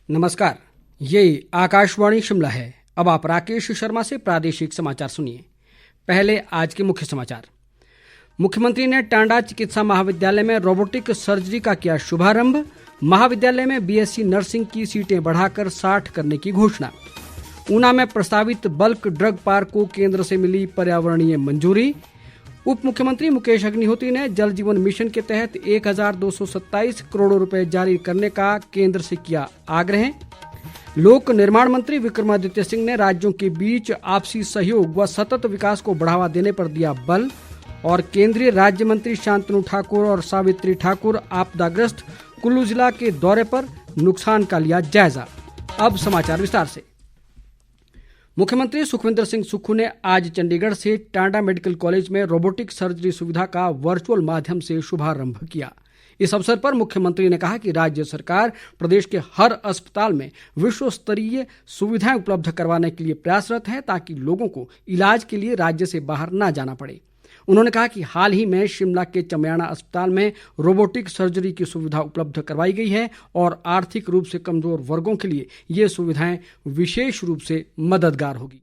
नमस्कार, ये आकाशवाणी शिमला है। अब आप राकेश शर्मा से प्रादेशिक समाचार सुनिए। पहले आज के मुख्य समाचार। मुख्यमंत्री ने टांडा चिकित्सा महाविद्यालय में रोबोटिक सर्जरी का किया शुभारंभ। महाविद्यालय में बीएससी नर्सिंग की सीटें बढ़ाकर 60 करने की घोषणा। ऊना में प्रस्तावित बल्क ड्रग पार्क को केंद्र से मिली पर्यावरणीय मंजूरी। उप मुख्यमंत्री मुकेश अग्निहोत्री ने जल जीवन मिशन के तहत 1227 करोड़ रुपए जारी करने का केंद्र से किया आग्रह। लोक निर्माण मंत्री विक्रमादित्य सिंह ने राज्यों के बीच आपसी सहयोग व सतत विकास को बढ़ावा देने पर दिया बल। और केंद्रीय राज्य मंत्री शांतनु ठाकुर और सावित्री ठाकुर आपदाग्रस्त कुल्लू जिला के दौरे पर नुकसान का लिया जायजा। अब समाचार विस्तार से। मुख्यमंत्री सुखविंदर सिंह सुक्खू ने आज चंडीगढ़ से टांडा मेडिकल कॉलेज में रोबोटिक सर्जरी सुविधा का वर्चुअल माध्यम से शुभारंभ किया। इस अवसर पर मुख्यमंत्री ने कहा कि राज्य सरकार प्रदेश के हर अस्पताल में विश्व स्तरीय सुविधाएं उपलब्ध करवाने के लिए प्रयासरत है ताकि लोगों को इलाज के लिए राज्य से बाहर न जाना पड़े। उन्होंने कहा कि हाल ही में शिमला के चम्याणा अस्पताल में रोबोटिक सर्जरी की सुविधा उपलब्ध करवाई गई है और आर्थिक रूप से कमजोर वर्गों के लिए ये सुविधाएं विशेष रूप से मददगार होगी।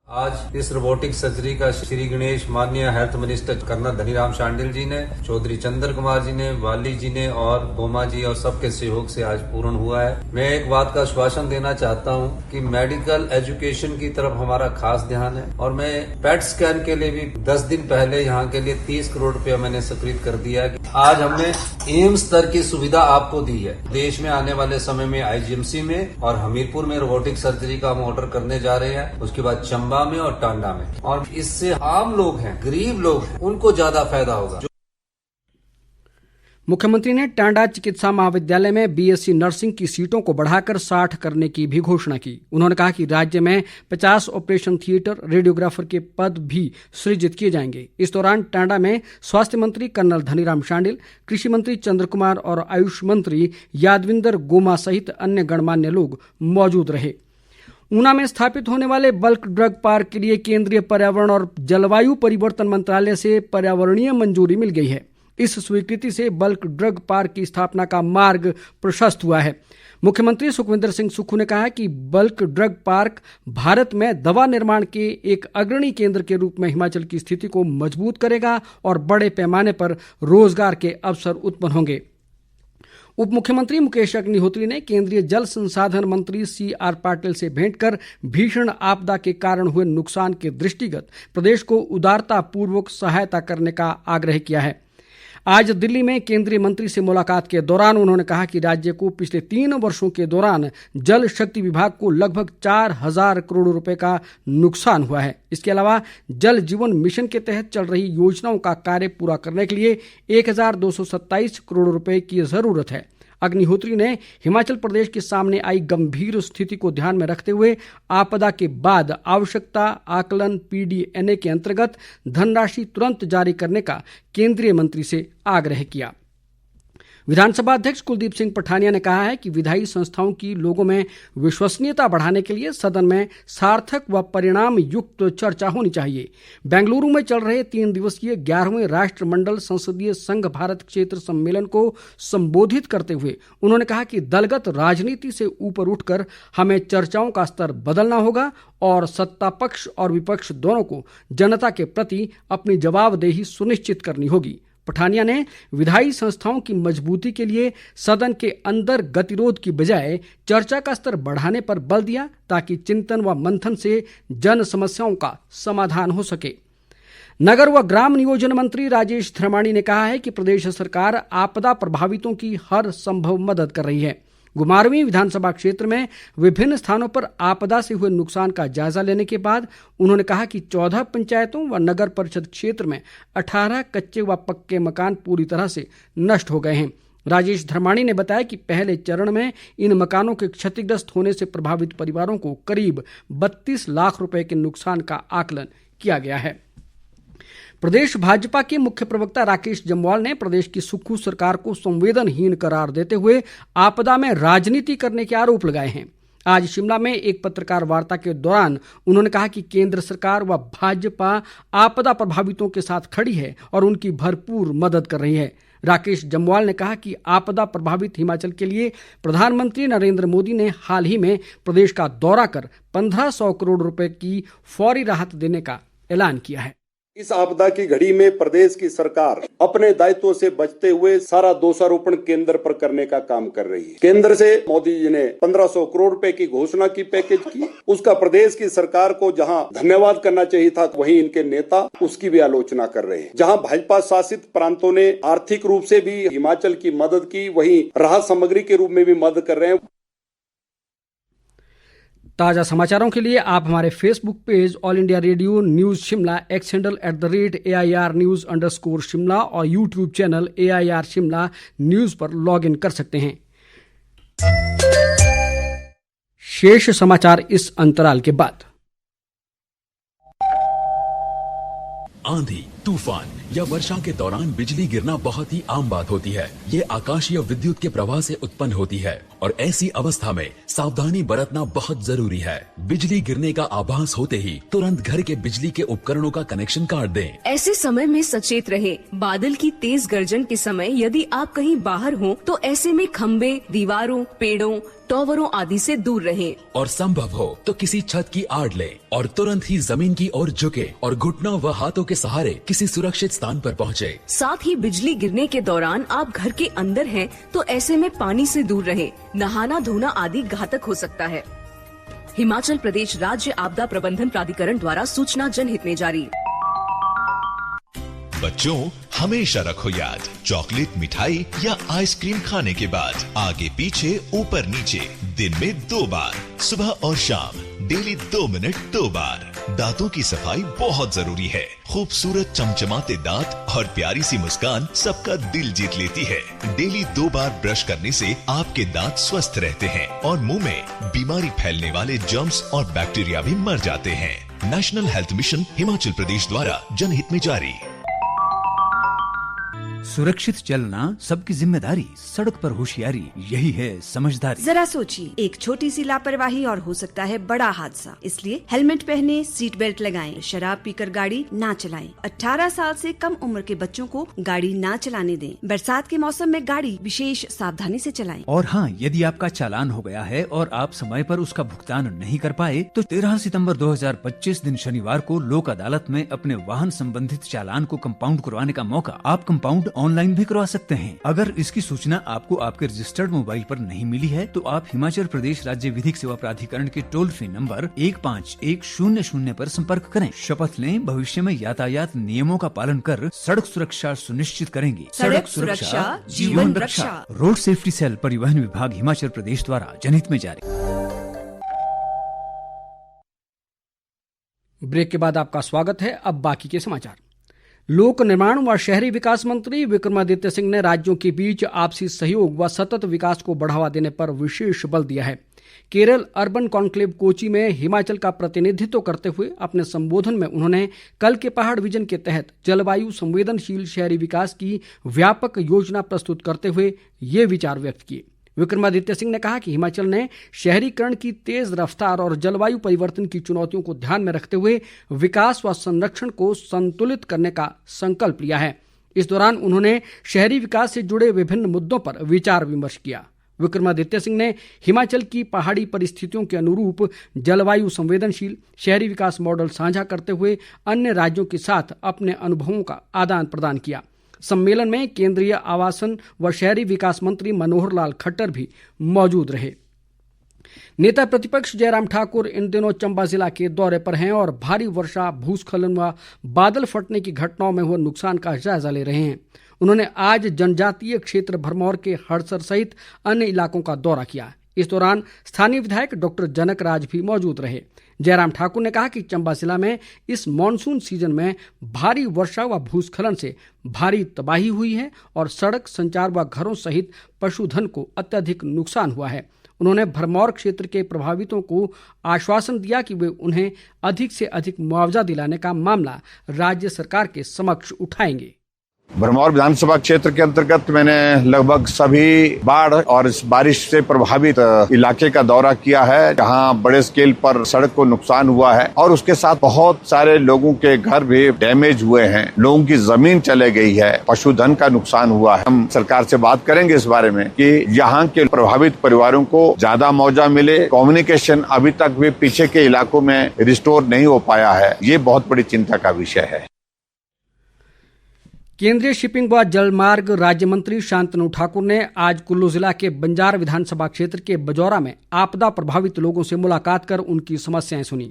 आज इस रोबोटिक सर्जरी का श्री गणेश माननीय health minister colonel Dhaniram Shandil ji ने, चौधरी चंद्र कुमार जी ने, वाली जी ने और गोमा जी और सबके सहयोग से आज पूर्ण हुआ है। मैं एक बात का आश्वासन देना चाहता हूं कि मेडिकल एजुकेशन की तरफ हमारा खास ध्यान है और मैं पेट स्कैन के लिए भी 10 दिन पहले यहाँ के लिए 30 करोड़ रुपया मैंने स्वीकृत कर दिया है। आज हमने एम्स स्तर की सुविधा आपको दी है। देश में आने वाले समय में आईजीएमसी में और हमीरपुर में रोबोटिक सर्जरी का हम ऑर्डर करने जा रहे हैं। उसके बाद चंबा में और टांडा में, और इससे आम लोग हैं, गरीब लोग हैं, उनको ज्यादा फायदा होगा। मुख्यमंत्री ने टांडा चिकित्सा महाविद्यालय में बीएससी नर्सिंग की सीटों को बढ़ाकर 60 करने की भी घोषणा की। उन्होंने कहा कि राज्य में 50 ऑपरेशन थिएटर, रेडियोग्राफर के पद भी सृजित किए जाएंगे। इस दौरान टांडा में स्वास्थ्य मंत्री कर्नल धनीराम शांडिल, कृषि मंत्री चंद्र कुमार और आयुष मंत्री यादविंदर गोमा सहित अन्य गणमान्य लोग मौजूद रहे। ऊना में स्थापित होने वाले बल्क ड्रग पार्क के लिए केंद्रीय पर्यावरण और जलवायु परिवर्तन मंत्रालय से पर्यावरणीय मंजूरी मिल गई है। इस स्वीकृति से बल्क ड्रग पार्क की स्थापना का मार्ग प्रशस्त हुआ है। मुख्यमंत्री सुखविंदर सिंह सुक्खू ने कहा कि बल्क ड्रग पार्क भारत में दवा निर्माण के एक अग्रणी केंद्र के रूप में हिमाचल की स्थिति को मजबूत करेगा और बड़े पैमाने पर रोजगार के अवसर उत्पन्न होंगे। उप मुख्यमंत्री मुकेश अग्निहोत्री ने केंद्रीय जल संसाधन मंत्री CR पाटिल से भेंट कर भीषण आपदा के कारण हुए नुकसान के दृष्टिगत प्रदेश को उदारतापूर्वक सहायता करने का आग्रह किया है। आज दिल्ली में केंद्रीय मंत्री से मुलाकात के दौरान उन्होंने कहा कि राज्य को पिछले 3 वर्षों के दौरान जल शक्ति विभाग को लगभग 4000 करोड़ रुपए का नुकसान हुआ है। इसके अलावा जल जीवन मिशन के तहत चल रही योजनाओं का कार्य पूरा करने के लिए 1227 करोड़ रुपए की जरूरत है। अग्निहोत्री ने हिमाचल प्रदेश के सामने आई गंभीर स्थिति को ध्यान में रखते हुए आपदा के बाद आवश्यकता आकलन PDNA के अंतर्गत धनराशि तुरंत जारी करने का केंद्रीय मंत्री से आग्रह किया। विधानसभा अध्यक्ष कुलदीप सिंह पठानिया ने कहा है कि विधायी संस्थाओं की लोगों में विश्वसनीयता बढ़ाने के लिए सदन में सार्थक व परिणाम युक्त चर्चा होनी चाहिए। बेंगलुरु में चल रहे 3 दिवसीय 11वें राष्ट्रमंडल संसदीय संघ भारत क्षेत्र सम्मेलन को संबोधित करते हुए उन्होंने कहा कि दलगत राजनीति से ऊपर उठकर हमें चर्चाओं का स्तर बदलना होगा और सत्ता पक्ष और विपक्ष दोनों को जनता के प्रति अपनी जवाबदेही सुनिश्चित करनी होगी। पठानिया ने विधायी संस्थाओं की मजबूती के लिए सदन के अंदर गतिरोध की बजाय चर्चा का स्तर बढ़ाने पर बल दिया ताकि चिंतन व मंथन से जन समस्याओं का समाधान हो सके। नगर व ग्राम नियोजन मंत्री राजेश धर्माणी ने कहा है कि प्रदेश सरकार आपदा प्रभावितों की हर संभव मदद कर रही है। घुमारवीं विधानसभा क्षेत्र में विभिन्न स्थानों पर आपदा से हुए नुकसान का जायजा लेने के बाद उन्होंने कहा कि 14 पंचायतों व नगर परिषद क्षेत्र में 18 कच्चे व पक्के मकान पूरी तरह से नष्ट हो गए हैं। राजेश धर्माणी ने बताया कि पहले चरण में इन मकानों के क्षतिग्रस्त होने से प्रभावित परिवारों को करीब 32 लाख रुपए के नुकसान का आकलन किया गया है। प्रदेश भाजपा के मुख्य प्रवक्ता राकेश जम्वाल ने प्रदेश की सुक्खू सरकार को संवेदनहीन करार देते हुए आपदा में राजनीति करने के आरोप लगाए हैं। आज शिमला में एक पत्रकार वार्ता के दौरान उन्होंने कहा कि केंद्र सरकार व भाजपा आपदा प्रभावितों के साथ खड़ी है और उनकी भरपूर मदद कर रही है। राकेश जम्वाल ने कहा कि आपदा प्रभावित हिमाचल के लिए प्रधानमंत्री नरेंद्र मोदी ने हाल ही में प्रदेश का दौरा कर 1500 करोड़ रुपए की फौरी राहत देने का ऐलान किया है। इस आपदा की घड़ी में प्रदेश की सरकार अपने दायित्वों से बचते हुए सारा दोषारोपण केंद्र पर करने का काम कर रही है। केंद्र से मोदी जी ने 1500 करोड़ रुपए की घोषणा की पैकेज की, उसका प्रदेश की सरकार को जहां धन्यवाद करना चाहिए था, वहीं इनके नेता उसकी भी आलोचना कर रहे हैं। जहां भाजपा शासित प्रांतों ने आर्थिक रूप से भी हिमाचल की मदद की, वहीं राहत सामग्री के रूप में भी मदद कर रहे हैं। ताज़ा समाचारों के लिए आप हमारे Facebook page all India radio news Shimla, x handle @AIR_News_Shimla और YouTube channel AIR Shimla news पर लॉग इन कर सकते हैं। शेष समाचार इस अंतराल के बाद। आंधी, तूफान या वर्षा के दौरान बिजली गिरना बहुत ही आम बात होती है। ये आकाशीय विद्युत के प्रवाह से उत्पन्न होती है और ऐसी अवस्था में सावधानी बरतना बहुत जरूरी है। बिजली गिरने का आभास होते ही तुरंत घर के बिजली के उपकरणों का कनेक्शन काट दें। ऐसे समय में सचेत रहें। बादल की तेज गर्जन के समय यदि आप कहीं बाहर हों तो ऐसे में खंबे, दीवारों, पेड़ों, टॉवरों आदि से दूर रहें। और संभव हो तो किसी छत की आड़ लें और तुरंत ही जमीन की ओर झुके और घुटनों व हाथों के सहारे किसी सुरक्षित स्थान पर पहुंचे। साथ ही बिजली गिरने के दौरान आप घर के अंदर हैं तो ऐसे में पानी से दूर रहें। नहाना धोना आदि घातक हो सकता है। हिमाचल प्रदेश राज्य आपदा प्रबंधन प्राधिकरण द्वारा सूचना जनहित में जारी। बच्चों, हमेशा रखो याद, चॉकलेट, मिठाई या आइसक्रीम खाने के बाद आगे पीछे ऊपर नीचे दिन में 2 बार, सुबह और शाम, डेली 2 मिनट 2 बार। दांतों की सफाई बहुत जरूरी है। खूबसूरत चमचमाते दांत और प्यारी सी मुस्कान सबका दिल जीत लेती है। डेली 2 बार ब्रश करने से आपके दांत स्वस्थ रहते हैं और मुंह में बीमारी फैलने वाले जर्म्स और बैक्टीरिया भी मर जाते हैं। National health mission Himachal Pradesh द्वारा जनहित में जारी। सुरक्षित चलना सबकी जिम्मेदारी, सड़क पर होशियारी, यही है समझदारी। जरा सोचिए, एक छोटी सी लापरवाही और हो सकता है बड़ा हादसा। इसलिए हेलमेट पहने, सीट बेल्ट लगाएं, शराब पीकर गाड़ी ना चलाएं। 18 साल से कम उम्र के बच्चों को गाड़ी ना चलाने दें। बरसात के मौसम में गाड़ी विशेष सावधानी से चलाएं। और हाँ, यदि आपका चालान हो गया है और आप समय पर उसका भुगतान नहीं कर पाए तो 13 सितंबर 2025 दिन शनिवार को लोक अदालत में अपने वाहन संबंधित चालान को कंपाउंड करवाने का मौका आप कंपाउंड ऑनलाइन भी करवा सकते हैं। अगर इसकी सूचना आपको आपके रजिस्टर्ड मोबाइल पर नहीं मिली है तो आप हिमाचल प्रदेश राज्य विधिक सेवा प्राधिकरण के टोल फ्री नंबर 15100 पर संपर्क करें। शपथ लें, भविष्य में यातायात नियमों का पालन कर सड़क सुरक्षा सुनिश्चित करेंगे। सड़क सुरक्षा जीवन रक्षा। रोड सेफ्टी सेल, परिवहन विभाग, हिमाचल प्रदेश द्वारा जनहित में जारी। ब्रेक के बाद आपका स्वागत है। अब बाकी के समाचार। लोक निर्माण व शहरी विकास मंत्री विक्रमादित्य सिंह ने राज्यों के बीच आपसी सहयोग व सतत विकास को बढ़ावा देने पर विशेष बल दिया है। केरल अर्बन कॉन्क्लेव कोची में हिमाचल का प्रतिनिधित्व करते हुए अपने संबोधन में उन्होंने कल के पहाड़ विजन के तहत जलवायु संवेदनशील शहरी विकास की व्यापक योजना प्रस्तुत करते हुए ये विचार व्यक्त किए। विक्रमादित्य सिंह ने कहा कि हिमाचल ने शहरीकरण की तेज रफ्तार और जलवायु परिवर्तन की चुनौतियों को ध्यान में रखते हुए विकास व संरक्षण को संतुलित करने का संकल्प लिया है। इस दौरान उन्होंने शहरी विकास से जुड़े विभिन्न मुद्दों पर विचार विमर्श किया। विक्रमादित्य सिंह ने हिमाचल की पहाड़ी परिस्थितियों के अनुरूप जलवायु संवेदनशील शहरी विकास मॉडल साझा करते हुए अन्य राज्यों के साथ अपने अनुभवों का आदान प्रदान किया। सम्मेलन में केंद्रीय आवासन व शहरी विकास मंत्री मनोहर लाल खट्टर भी मौजूद रहे। नेता प्रतिपक्ष जयराम ठाकुर इन दिनों चंबा जिला के दौरे पर हैं और भारी वर्षा, भूस्खलन व बादल फटने की घटनाओं में हुए नुकसान का जायजा ले रहे हैं। उन्होंने आज जनजातीय क्षेत्र भरमौर के हड़सर सहित अन्य इलाकों का दौरा किया। इस दौरान स्थानीय विधायक डॉक्टर जनक राज भी मौजूद रहे। जयराम ठाकुर ने कहा कि चंबा जिला में इस मॉनसून सीजन में भारी वर्षा व भूस्खलन से भारी तबाही हुई है और सड़क, संचार व घरों सहित पशुधन को अत्यधिक नुकसान हुआ है। उन्होंने भरमौर क्षेत्र के प्रभावितों को आश्वासन दिया कि वे उन्हें अधिक से अधिक मुआवजा दिलाने का मामला राज्य सरकार के समक्ष उठाएंगे। भरमौर विधानसभा क्षेत्र के अंतर्गत मैंने लगभग सभी बाढ़ और इस बारिश से प्रभावित इलाके का दौरा किया है, जहां बड़े स्केल पर सड़क को नुकसान हुआ है और उसके साथ बहुत सारे लोगों के घर भी डैमेज हुए हैं, लोगों की जमीन चले गई है, पशुधन का नुकसान हुआ है। हम सरकार से बात करेंगे इस बारे में कि यहाँ के प्रभावित परिवारों को ज्यादा मुआवजा मिले। कम्युनिकेशन अभी तक भी पीछे के इलाकों में रिस्टोर नहीं हो पाया है, ये बहुत बड़ी चिंता का विषय है। केंद्रीय शिपिंग व जलमार्ग राज्य मंत्री शांतनु ठाकुर ने आज कुल्लू जिला के बंजार विधानसभा क्षेत्र के बजौरा में आपदा प्रभावित लोगों से मुलाकात कर उनकी समस्याएं सुनी।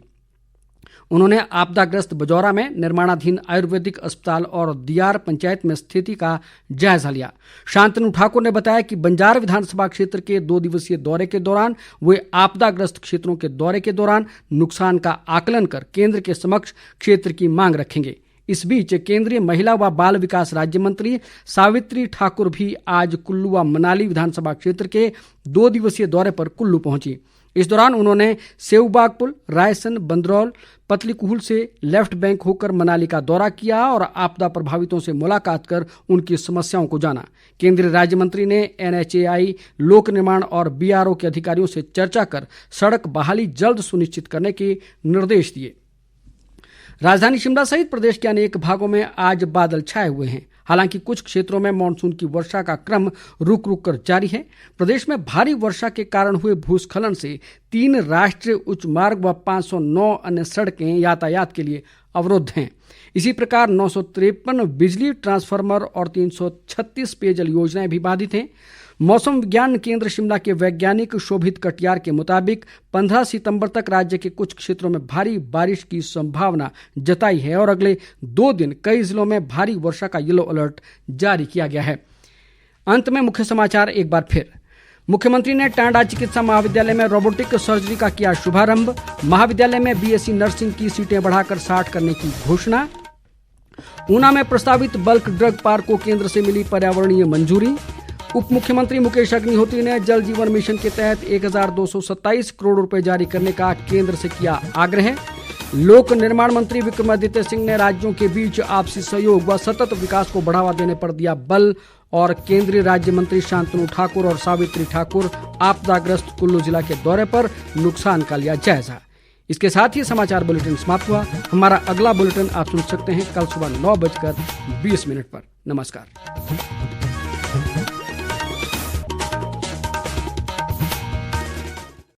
उन्होंने आपदाग्रस्त बजौरा में निर्माणाधीन आयुर्वेदिक अस्पताल और दियार पंचायत में स्थिति का जायजा लिया। शांतनु ठाकुर ने बताया कि बंजार विधानसभा क्षेत्र के 2 दिवसीय दौरे के दौरान वे आपदाग्रस्त क्षेत्रों के दौरे के दौरान नुकसान का आकलन कर केंद्र के समक्ष क्षेत्र की मांग रखेंगे। इस बीच केंद्रीय महिला व बाल विकास राज्य मंत्री सावित्री ठाकुर भी आज कुल्लू व मनाली विधानसभा क्षेत्र के 2 दिवसीय दौरे पर कुल्लू पहुंची। इस दौरान उन्होंने सेऊबाग पुल, रायसन, बंदरौल, पतलीकूहल से लेफ्ट बैंक होकर मनाली का दौरा किया और आपदा प्रभावितों से मुलाकात कर उनकी समस्याओं को जाना। केंद्रीय राज्य मंत्री ने NHAI, लोक निर्माण और BRO के अधिकारियों से चर्चा कर सड़क बहाली जल्द सुनिश्चित करने के निर्देश दिए। राजधानी शिमला सहित प्रदेश के अनेक भागों में आज बादल छाए हुए हैं। हालांकि कुछ क्षेत्रों में मानसून की वर्षा का क्रम रुक रुक कर जारी है। प्रदेश में भारी वर्षा के कारण हुए भूस्खलन से 3 राष्ट्रीय उच्च मार्ग व 509 अन्य सड़कें यातायात के लिए अवरुद्ध हैं। इसी प्रकार 953 बिजली ट्रांसफार्मर और 336 पेयजल योजनाएं भी बाधित हैं। मौसम विज्ञान केंद्र शिमला के वैज्ञानिक शोभित कटियार के मुताबिक 15 सितंबर तक राज्य के कुछ क्षेत्रों में भारी बारिश की संभावना जताई है और अगले 2 दिन कई जिलों में भारी वर्षा का येलो अलर्ट जारी किया गया है। अंत में मुख्य समाचार एक बार फिर। मुख्यमंत्री ने टांडा चिकित्सा महाविद्यालय में रोबोटिक सर्जरी का किया शुभारंभ। महाविद्यालय में BSc नर्सिंग की सीटें बढ़ाकर 60 करने की घोषणा। ऊना में प्रस्तावित बल्क ड्रग पार्क को केंद्र से मिली पर्यावरणीय मंजूरी। उप मुख्यमंत्री मुकेश अग्निहोत्री ने जल जीवन मिशन के तहत 1227 करोड़ रुपए जारी करने का केंद्र से किया आग्रह। लोक निर्माण मंत्री विक्रमादित्य सिंह ने राज्यों के बीच आपसी सहयोग व सतत विकास को बढ़ावा देने पर दिया बल। और केंद्रीय राज्य मंत्री शांतनु ठाकुर और सावित्री ठाकुर आपदाग्रस्त कुल्लू जिला के दौरे पर नुकसान का लिया जायजा। इसके साथ ही समाचार बुलेटिन समाप्त हुआ। हमारा अगला बुलेटिन आप सुन सकते हैं कल सुबह 9:20 पर। नमस्कार।